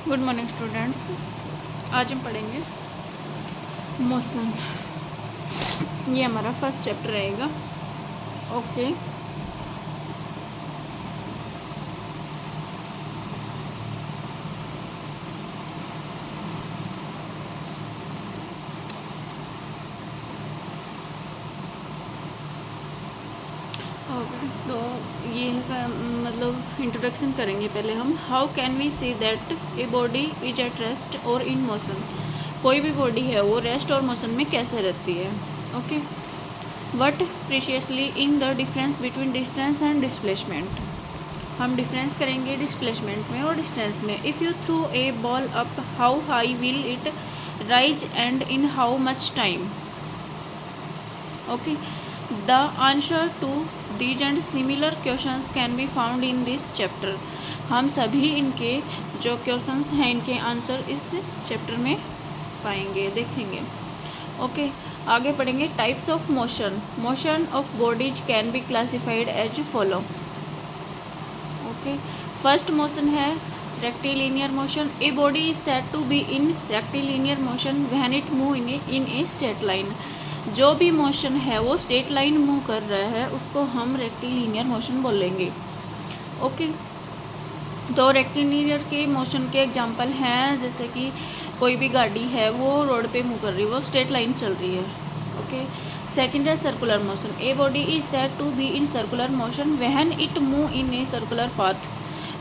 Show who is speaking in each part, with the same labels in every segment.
Speaker 1: Good morning students. आज हम पढ़ेंगे मोशन। ये हमारा फर्स्ट चैप्टर रहेगा। ओके, तो ये मतलब इंट्रोडक्शन करेंगे पहले हम। How can we see that a body is at rest और इन मोशन। कोई भी बॉडी है वो रेस्ट और मोशन में कैसे रहती है। Okay, what precisely in the difference between distance and displacement. हम डिफरेंस करेंगे डिस्प्लेसमेंट में और डिस्टेंस में। If you throw a ball up, how high will it rise and in how much time. Okay, the answer to these and similar questions can be found in this chapter. हम सभी इनके जो questions हैं इनके answer इस chapter में पाएंगे, देखेंगे। ओके, आगे पढ़ेंगे types of motion. Motion of bodies can be classified as follow. Okay, first motion है rectilinear motion. A body is said to be in rectilinear motion when it move in a straight line. जो भी motion है वो straight line move कर रहा है उसको हम रेक्टिलिनियर मोशन बोलेंगे। ओके, तो रेक्टिलिनियर के मोशन के एग्जांपल हैं, जैसे कि कोई भी गाड़ी है वो रोड पे मूव कर रही है, वो स्ट्रेट लाइन चल रही है। ओके, सेकेंड है circular motion. A body is said to be in circular motion when it move in a circular path.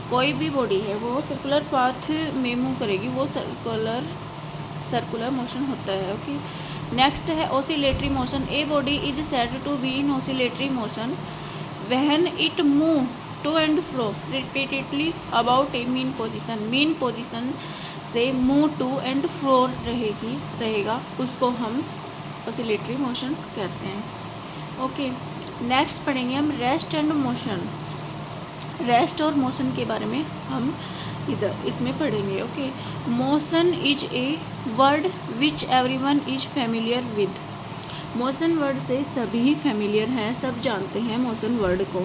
Speaker 1: कोई भी बॉडी है वो सर्कुलर पाथ में मूव करेगी, वो सर्कुलर मोशन होता है। ओके, नेक्स्ट है oscillatory motion. A body is said to be in oscillatory motion when it move to and fro repeatedly about a mean position. Mean position से move to and fro रहेगा, उसको हम oscillatory motion कहते हैं। Okay, next पढ़ेंगे हम rest and motion. Rest और motion के बारे में हम इसमें पढ़ेंगे। Okay, motion is a word which everyone is familiar with. Motion word से सभी फेमिलियर हैं, सब जानते हैं मोशन वर्ड को।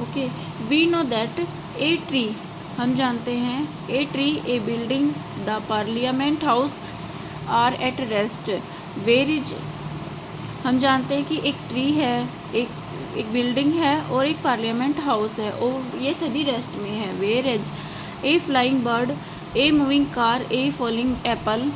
Speaker 1: Okay, we know that a tree, हम जानते हैं a tree, a building, the parliament house are at rest. Whereas, हम जानते हैं कि एक ट्री है, एक बिल्डिंग है और एक पार्लियामेंट हाउस है और ये सभी रेस्ट में है। Whereas a flying bird, a moving car, a falling apple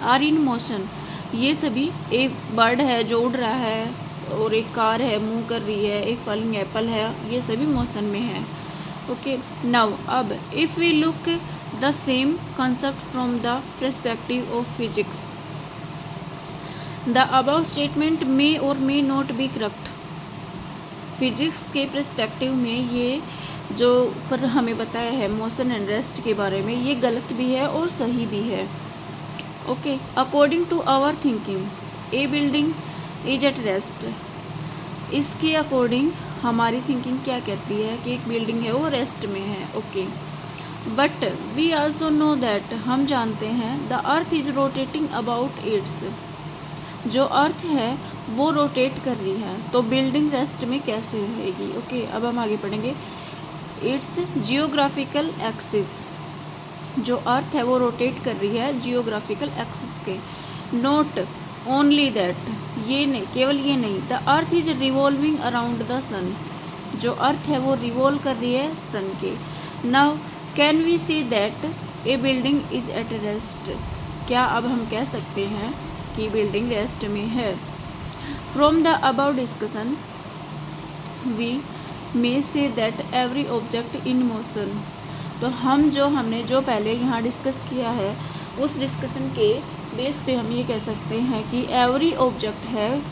Speaker 1: are in motion. ये सभी, एक बर्ड है जो उड़ रहा है और एक कार है मूव कर रही है, एक फॉलिंग एप्पल है, ये सभी मोशन में है। ओके, नाउ अब if we look the same concept from the perspective of physics, the above statement may or may not be correct. Physics के पर्सपेक्टिव में ये जो पर हमें बताया है मोशन एंड रेस्ट के बारे में, ये गलत भी है और सही भी है। Okay, according to our thinking a building is at rest. इसके अकॉर्डिंग हमारी थिंकिंग क्या कहती है कि एक बिल्डिंग है वो रेस्ट में है। Okay, but we also know that, हम जानते हैं the earth is rotating about its. जो अर्थ है वो रोटेट कर रही है, तो बिल्डिंग रेस्ट में कैसे रहेगी। ओके, अब हम आगे पढ़ेंगे इट्स जियोग्राफिकल एक्सिस। जो अर्थ है वो रोटेट कर रही है जियोग्राफिकल एक्सिस के। नोट ओनली दैट, ये नहीं, केवल ये नहीं, the earth is revolving around the sun. जो अर्थ है वो रिवॉल्व कर रही है सन के। Now can we see that a building is at rest. क्या अब हम कह सकते हैं कि बिल्डिंग रेस्ट में है। From the above discussion we may say that every object in motion. तो हमने जो पहले यहाँ डिस्कस किया है उस डिस्कशन के बेस पे हम ये कह सकते हैं कि एवरी ऑब्जेक्ट है,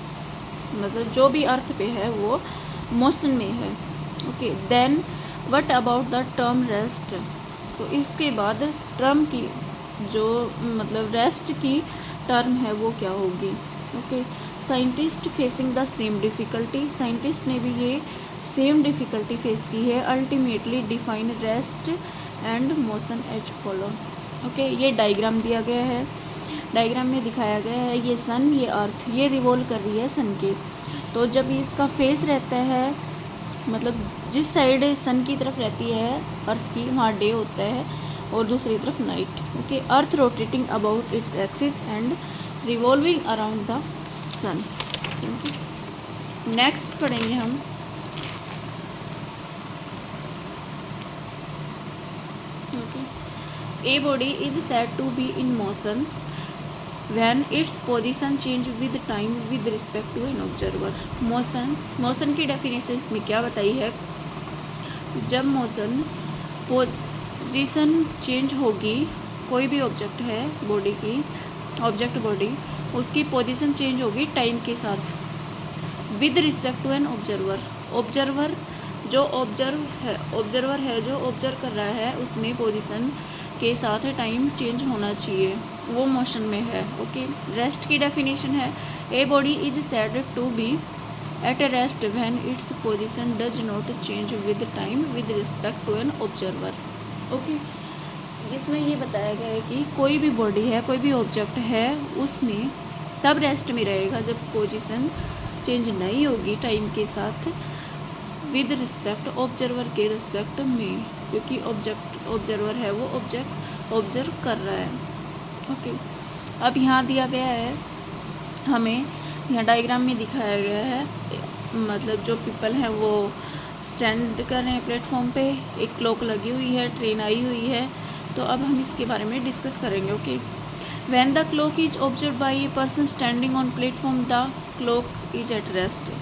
Speaker 1: मतलब जो भी अर्थ पे है वो मोशन में है। Okay, then what about the term rest. तो इसके बाद टर्म की जो मतलब रेस्ट की टर्म है वो क्या होगी। Okay, scientist facing the same difficulty. Scientist ने भी ये सेम डिफ़िकल्टी फेस की है। Ultimately define rest and motion as follow. Okay, ये डायग्राम दिया गया है, डायग्राम में दिखाया गया है ये सन, ये अर्थ, ये रिवॉल्व कर रही है सन के। तो जब इसका फेस रहता है, मतलब जिस साइड सन की तरफ रहती है अर्थ की, वहाँ डे होता है और दूसरी तरफ night. Okay, earth rotating about its axis and revolving around the sun. Next पढ़ेंगे हम A body is said to be in motion when its position change with time with respect to an observer। Motion की definition इसमें क्या बताई है? जब motion position change होगी, कोई भी ऑब्जेक्ट है बॉडी की, ऑब्जेक्ट बॉडी, उसकी पोजीशन चेंज होगी टाइम के साथ with respect to an observer. Observer जो ऑब्जर्वर है जो ऑब्जर्व कर रहा है, उसमें पोजीशन के साथ टाइम चेंज होना चाहिए, वो मोशन में है। ओके, रेस्ट की डेफिनेशन है a body is said to be at a rest when its position does not change with time with respect to an observer. Okay, जिसमें ये बताया गया है कि कोई भी बॉडी है, कोई भी ऑब्जेक्ट है, उसमें तब रेस्ट में रहेगा जब पोजीशन चेंज नहीं होगी टाइम के साथ विद रिस्पेक्ट ऑब्जर्वर के रिस्पेक्ट में, क्योंकि ऑब्जर्वर है वो ऑब्जेक्ट ऑब्जर्व कर रहा है। ओके, अब यहाँ दिया गया है हमें, यहाँ डायग्राम में दिखाया गया है, मतलब जो पीपल हैं वो स्टैंड कर रहे हैं प्लेटफॉर्म पे, एक क्लॉक लगी हुई है, ट्रेन आई हुई है। तो अब हम इसके बारे में डिस्कस करेंगे। Okay, when the clock is observe by a person standing on platform the clock is at rest.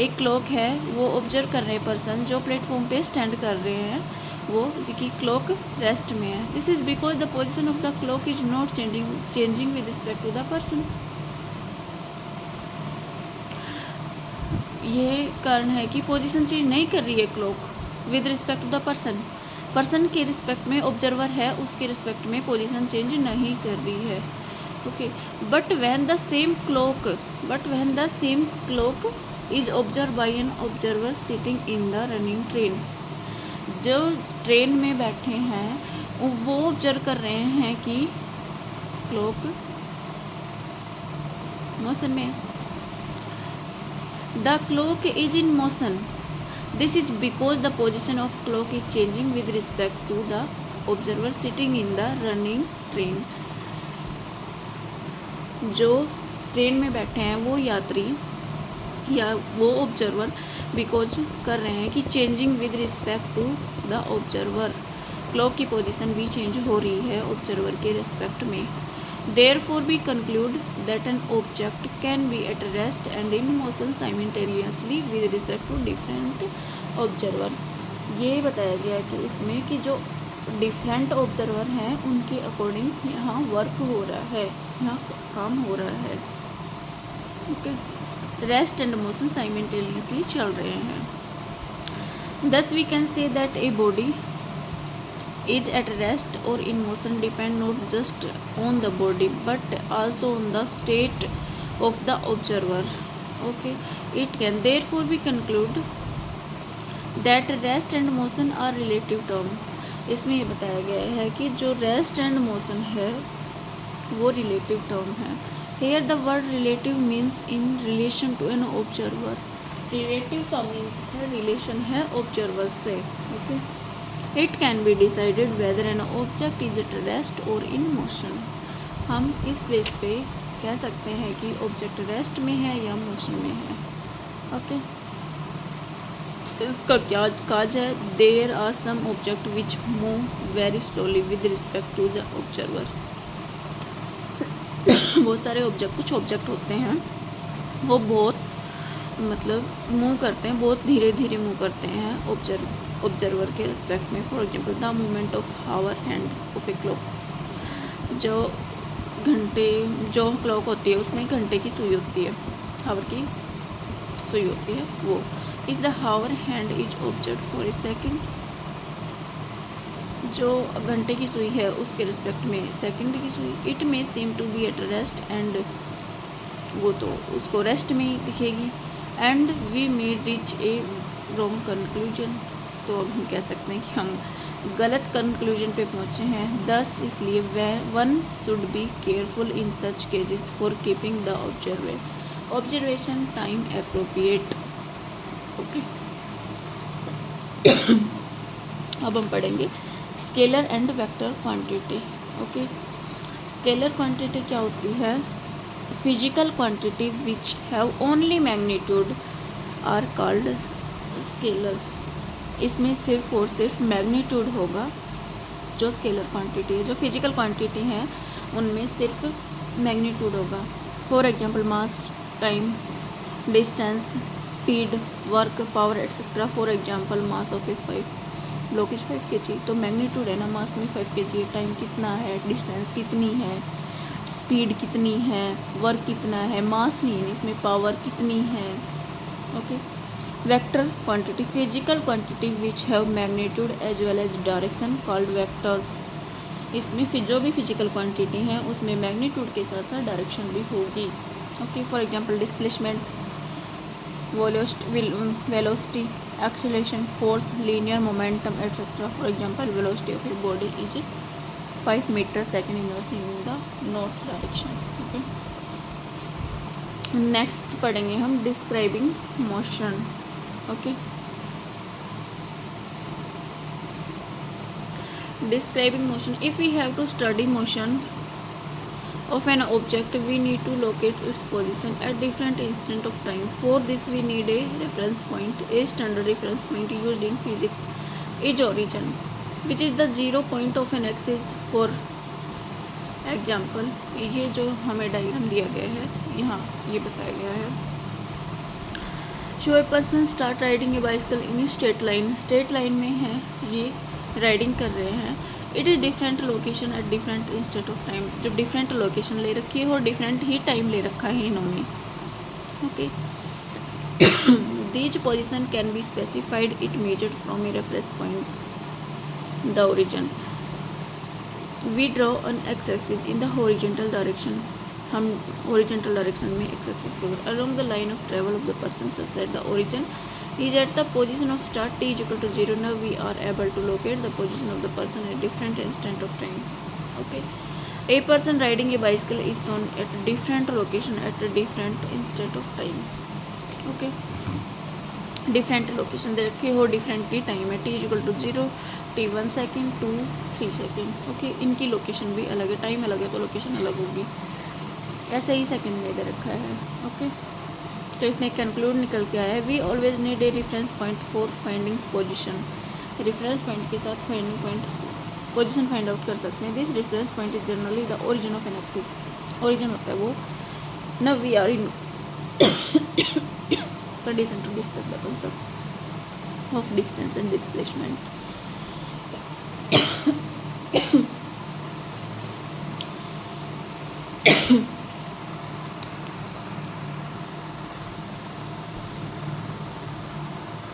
Speaker 1: एक क्लॉक है, वो ऑब्जर्व कर रहे हैं पर्सन जो प्लेटफॉर्म पे स्टैंड कर रहे हैं, वो जिसकी क्लॉक रेस्ट में है। This is because the position of the clock is not changing with respect to the person. ये कारण है कि पोजीशन चेंज नहीं कर रही है clock with respect to the person के रिस्पेक्ट में ऑब्जर्वर है, उसके रिस्पेक्ट में पोजीशन चेंज नहीं कर रही है। Okay, but when the same clock is observe by an observer sitting in the running train. जो ट्रेन में बैठे हैं वो ऑब्जर्व कर रहे हैं कि क्लॉक मोशन में है। The clock is in motion, this is because the position of clock is changing with respect to the observer sitting in the running train. जो ट्रेन में बैठे हैं वो यात्री या वो ऑब्जर्वर बिकॉज कर रहे हैं कि changing with respect to the observer, clock की पोजीशन भी चेंज हो रही है ऑब्जर्वर के रिस्पेक्ट में। Therefore we conclude that an object can be at rest and in motion simultaneously with respect to different observer. ये बताया गया कि इसमें कि जो डिफरेंट ऑब्जर्वर हैं उनके अकॉर्डिंग यहाँ वर्क हो रहा है, यहाँ काम हो रहा है। Okay, rest and motion simultaneously चल रहे हैं। Thus we can say that a body is at rest or in motion depend not just on the body but also on the state of the observer. Okay, it can therefore be conclude that rest and motion are relative term। इसमें ये बताया गया है कि जो rest and motion है वो relative term है। Here the word relative means in relation to an observer। relative का means है relation है observer से। okay, it can be decided whether an object is at rest or in motion। हम इस base पे कह सकते हैं कि ऑब्जेक्ट रेस्ट में है या मोशन में है। ओके, इसका क्या काज है? There are some object which move very slowly with respect to the observer. बहुत सारे कुछ ऑब्जेक्ट होते हैं वो बहुत मूव करते हैं, बहुत धीरे धीरे मूव करते हैं ऑब्जर्वर के रिस्पेक्ट में। For example the movement of hour hand of a clock. जो क्लॉक होती है उसमें घंटे की सुई होती है, हावर की सुई होती है वो। If the hour hand is observe for a second, जो घंटे की सुई है उसके रिस्पेक्ट में सेकंड की सुई, it may seem to be at rest and, वो तो उसको रेस्ट में ही दिखेगी। And we may reach a wrong conclusion, तो अब हम कह सकते हैं कि हम गलत कंक्लूजन पे पहुँचे हैं। दस इसलिए one should be careful in such cases for keeping the observation time appropriate. Okay, अब हम पढ़ेंगे scalar and vector quantity. Okay, scalar quantity क्या होती है? Physical quantity which have only magnitude are called scalars. इसमें सिर्फ और सिर्फ मैग्नीट्यूड होगा जो स्केलर क्वांटिटी है। जो फिजिकल क्वांटिटी है उनमें सिर्फ मैग्नीट्यूड होगा। For example mass, time, distance, speed, work, power etcetera. For example mass of A 5 block is 5 kg, तो मैग्नीट्यूड है ना, मास में 5 kg है, टाइम कितना है, डिस्टेंस कितनी है, स्पीड कितनी है, वर्क कितना है, मास नहीं है इसमें, पावर कितनी है। Okay, vector quantity, physical quantity which have magnitude as well as direction called vectors. इसमें जो भी फिजिकल क्वांटिटी है उसमें मैग्नीट्यूड के साथ साथ डायरेक्शन भी होगी। Okay, for example displacement, velocity, acceleration, force, linear momentum etcetera. For example velocity of a body is 5 metre second inverse in the north direction. Okay, next पढ़ेंगे हम describing motion. Okay, describing motion. If we have to study motion of an object, we need to locate its position at different instant of time. For this we need a reference point. A standard reference point used in physics is origin, which is the 0 point of an axis. For example, ये जो हमें diagram दिया गया है यहाँ ये बताया गया है, show a person start riding A bicycle in straight line. Straight line में है, ये राइडिंग कर रहे हैं। It is different location at different instant of time. जो डिफरेंट लोकेशन ले रखी है और डिफरेंट ही टाइम ले रखा है इन्होंने। Okay, these position can be specified, it measured from a reference point the origin. We draw an X axis in the horizontal direction. हम हॉरिजॉन्टल डायरेक्शन में एक्स एक्सिस को along the line of travel of the person such that the origin is at the position of start t is equal to 0. Now we are able to locate the position of the person at different instant of time. Okay, a person riding a bicycle is shown at different location at a different instant of time. Okay, different location दे रखी हो, different time है, t is equal to 0, t 1 second, 2 3 second. Okay, इनकी location भी अलग है, time अलग है तो लोकेशन अलग होगी। ऐसे ही सेकंड में दे रखा है। ओके, तो इसमें कंक्लूड निकल के आया है, we always need a reference point for finding position. Reference point के साथ finding point position find out कर सकते हैं। This reference point is generally the origin of an axis. Origin होता है वो। Now we are in condition to discuss the concept of distance and displacement.